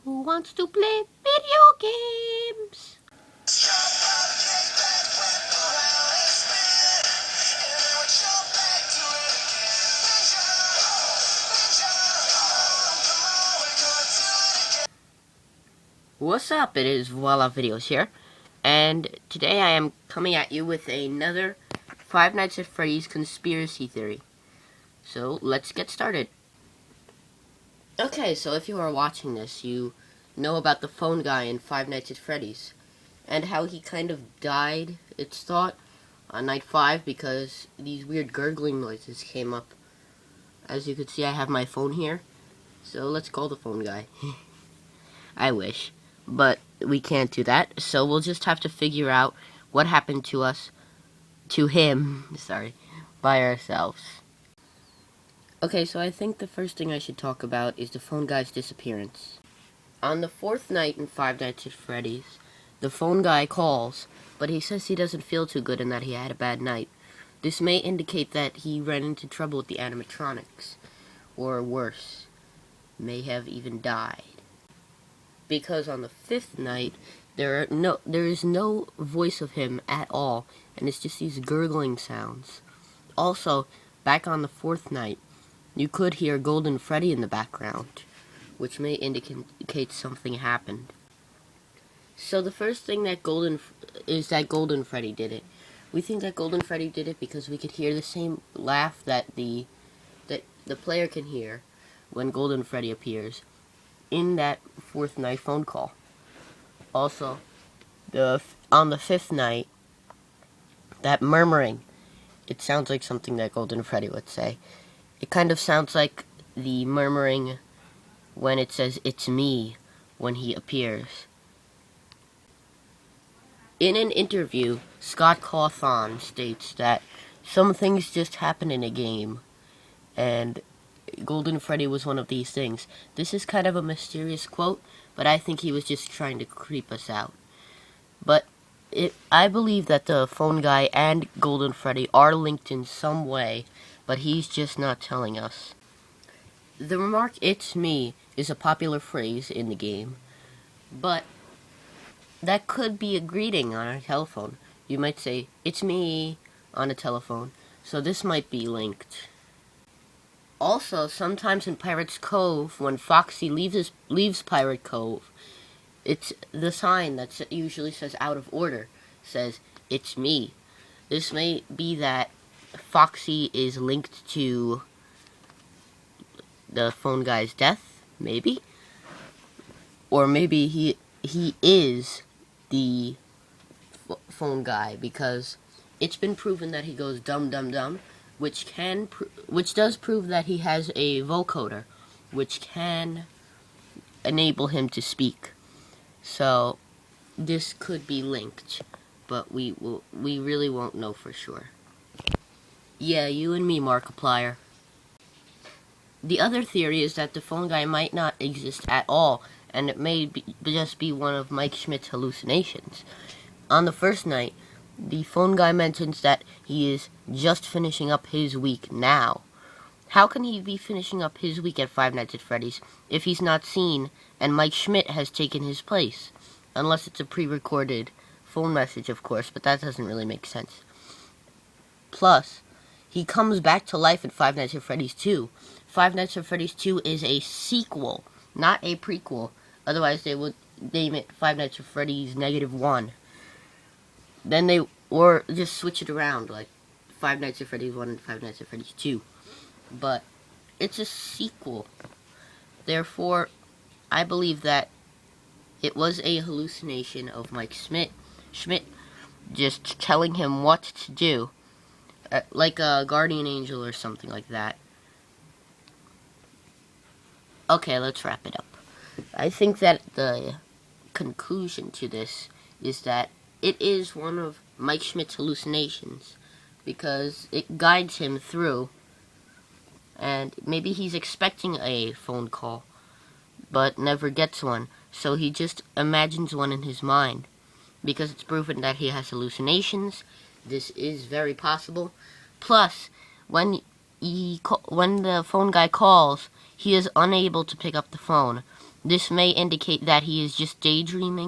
Who wants to play video games? What's up? It is Voila Videos here, and today I am coming at you with another Five Nights at Freddy's conspiracy theory. So let's get started. Okay, so if you are watching this, you know about the phone guy in Five Nights at Freddy's, and how he kind of died, it's thought, on night 5 because these weird gurgling noises came up. As you can see, I have my phone here, so let's call the phone guy. I wish. But we can't do that, so we'll just have to figure out what happened to us, to him, by ourselves. Okay, so I think the first thing I should talk about is the phone guy's disappearance. On the 4th night in Five Nights at Freddy's, the phone guy calls, but he says he doesn't feel too good and that he had a bad night. This may indicate that he ran into trouble with the animatronics, or worse, may have even died. Because on the 5th night, there is no voice of him at all, and it's just these gurgling sounds. Also, back on the 4th night, you could hear Golden Freddy in the background, which may indicate something happened. So the first thing that Golden Freddy did it. We think that Golden Freddy did it because we could hear the same laugh that the player can hear when Golden Freddy appears in that 4th night phone call. Also, on the 5th night, that murmuring, it sounds like something that Golden Freddy would say. It kind of sounds like the murmuring when it says, "It's me," when he appears. In an interview, Scott Cawthon states that some things just happen in a game, and Golden Freddy was one of these things. This is kind of a mysterious quote, but I think he was just trying to creep us out. But I believe that the phone guy and Golden Freddy are linked in some way, but he's just not telling us. The remark, "It's me," is a popular phrase in the game, but that could be a greeting on a telephone. You might say, "It's me," on a telephone, so this might be linked. Also, sometimes in Pirate's Cove, when Foxy leaves Pirate Cove, it's the sign that usually says "out of order" says, "It's me." This may be that Foxy is linked to the phone guy's death, maybe? Or maybe he is the phone guy, because it's been proven that he goes dum dum dum, which does prove that he has a vocoder, which can enable him to speak. So this could be linked, but we really won't know for sure. Yeah, you and me, Markiplier. The other theory is that the phone guy might not exist at all, and it may just be one of Mike Schmidt's hallucinations. On the 1st night, the phone guy mentions that he is just finishing up his week now. How can he be finishing up his week at Five Nights at Freddy's if he's not seen and Mike Schmidt has taken his place? Unless it's a pre-recorded phone message, of course, but that doesn't really make sense. Plus, he comes back to life at Five Nights at Freddy's 2. Five Nights at Freddy's 2 is a sequel, not a prequel. Otherwise, they would name it Five Nights at Freddy's -1. Then or just switch it around, like Five Nights at Freddy's 1 and Five Nights at Freddy's 2. But it's a sequel. Therefore, I believe that it was a hallucination of Mike Schmidt just telling him what to do, like a guardian angel or something like that. Okay, let's wrap it up. I think that the conclusion to this is that it is one of Mike Schmidt's hallucinations, because it guides him through, and maybe he's expecting a phone call, but never gets one, so he just imagines one in his mind. Because it's proven that he has hallucinations, this is very possible. Plus, when the phone guy calls, He is unable to pick up the phone. This may indicate that he is just daydreaming.